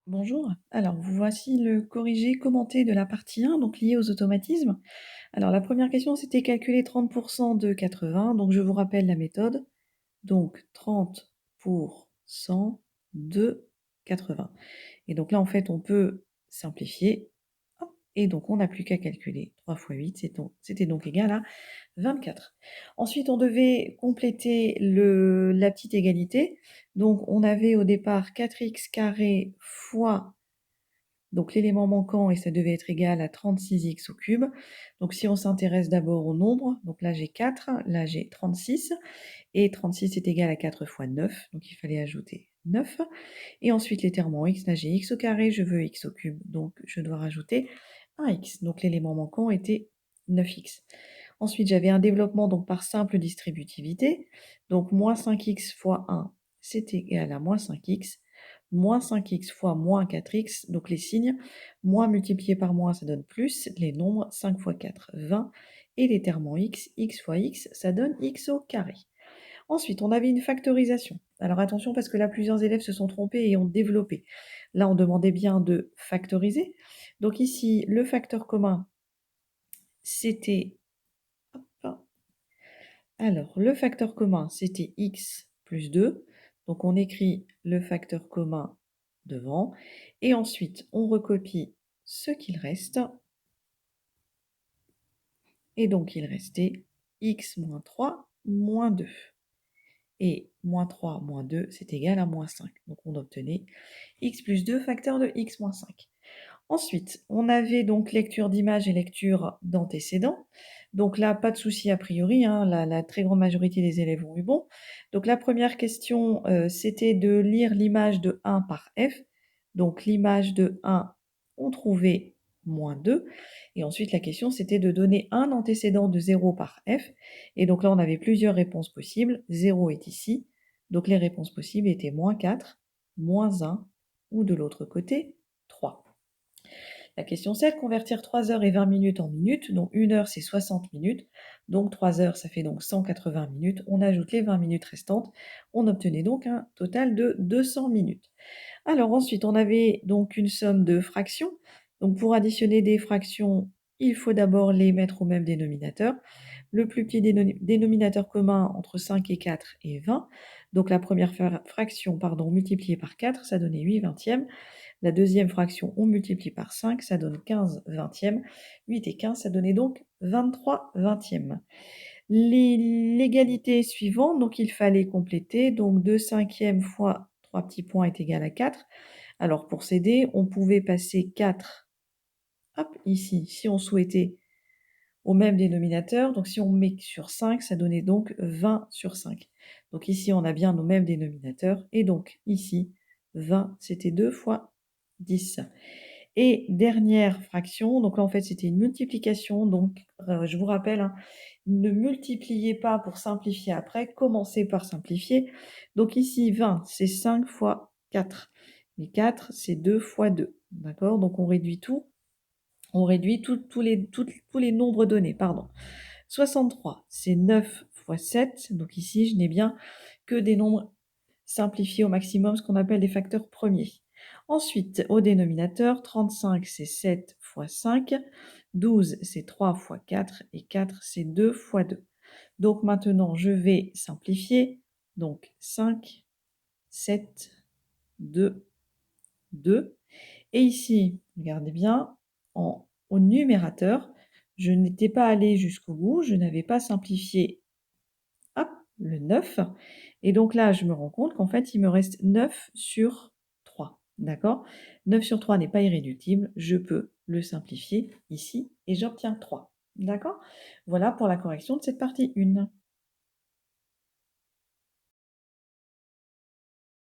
Bonjour, alors voici le corrigé commenté de la partie 1, donc lié aux automatismes. Alors la première question c'était calculer 30% de 80, donc je vous rappelle la méthode. Donc 30% de 80. Et donc là en fait on peut simplifier, hop, et donc on n'a plus qu'à calculer. 3 fois 8, c'était donc égal à 24. Ensuite on devait compléter la petite égalité. Donc on avait au départ 4x carré fois donc l'élément manquant, et ça devait être égal à 36x au cube. Donc si on s'intéresse d'abord au nombre, donc là j'ai 4, là j'ai 36, et 36 est égal à 4 fois 9, donc il fallait ajouter 9. Et ensuite les termes en x, là j'ai x au carré, je veux x au cube, donc je dois rajouter 1x. Donc l'élément manquant était 9x. Ensuite j'avais un développement donc par simple distributivité, donc moins 5x fois 1, c'est égal à moins 5x, moins 5x fois moins 4x, donc les signes, moins multiplié par moins, ça donne plus, les nombres, 5 fois 4, 20, et les termes en x fois x, ça donne x au carré. Ensuite, on avait une factorisation. Alors attention, parce que là, plusieurs élèves se sont trompés et ont développé. Là, on demandait bien de factoriser. Donc ici, le facteur commun, c'était... hop, alors, le facteur commun, c'était x plus 2. Donc on écrit le facteur commun devant. Et ensuite, on recopie ce qu'il reste. Et donc, il restait x moins 3 moins 2. Et moins 3 moins 2, c'est égal à moins 5. Donc on obtenait x plus 2 facteur de x moins 5. Ensuite, on avait donc lecture d'image et lecture d'antécédents. Donc là, pas de souci a priori, hein, la très grande majorité des élèves ont eu bon. Donc la première question, c'était de lire l'image de 1 par f. Donc l'image de 1, on trouvait moins 2. Et ensuite, la question, c'était de donner un antécédent de 0 par f. Et donc là, on avait plusieurs réponses possibles. 0 est ici. Donc les réponses possibles étaient moins 4, moins 1, ou de l'autre côté, 3. La question 7, convertir 3 heures et 20 minutes en minutes. Donc 1 heure, c'est 60 minutes. Donc 3 heures, ça fait donc 180 minutes. On ajoute les 20 minutes restantes. On obtenait donc un total de 200 minutes. Alors ensuite, on avait donc une somme de fractions. Donc pour additionner des fractions, il faut d'abord les mettre au même dénominateur. Le plus petit dénominateur commun entre 5 et 4 est 20. Donc la première fraction multipliée par 4, ça donnait 8 vingtièmes. La deuxième fraction, on multiplie par 5, ça donne 15 vingtièmes. 8 et 15, ça donnait donc 23 vingtièmes. L'égalité suivante, donc il fallait compléter. Donc 2 cinquièmes fois 3 petits points est égal à 4. Alors pour s'aider, on pouvait passer 4, hop, ici, si on souhaitait, au même dénominateur. Donc si on met sur 5, ça donnait donc 20 sur 5. Donc ici, on a bien nos mêmes dénominateurs. Et donc ici, 20, c'était 2 fois 10. Et dernière fraction, donc là en fait c'était une multiplication, donc je vous rappelle, hein, ne multipliez pas pour simplifier après, commencez par simplifier. Donc ici 20 c'est 5 fois 4, mais 4 c'est 2 fois 2, d'accord? Donc on réduit tout, on réduit tous les nombres donnés, pardon. 63 c'est 9 fois 7, donc ici je n'ai bien que des nombres simplifier au maximum ce qu'on appelle des facteurs premiers. Ensuite, au dénominateur, 35 c'est 7 fois 5, 12 c'est 3 fois 4 et 4 c'est 2 fois 2. Donc maintenant, je vais simplifier. Donc 5, 7, 2, 2. Et ici, regardez bien, au numérateur, je n'étais pas allé jusqu'au bout, je n'avais pas simplifié, hop, le 9. Et donc là, je me rends compte qu'en fait, il me reste 9 sur 3. D'accord? 9 sur 3 n'est pas irréductible. Je peux le simplifier ici et j'obtiens 3. D'accord? Voilà pour la correction de cette partie 1.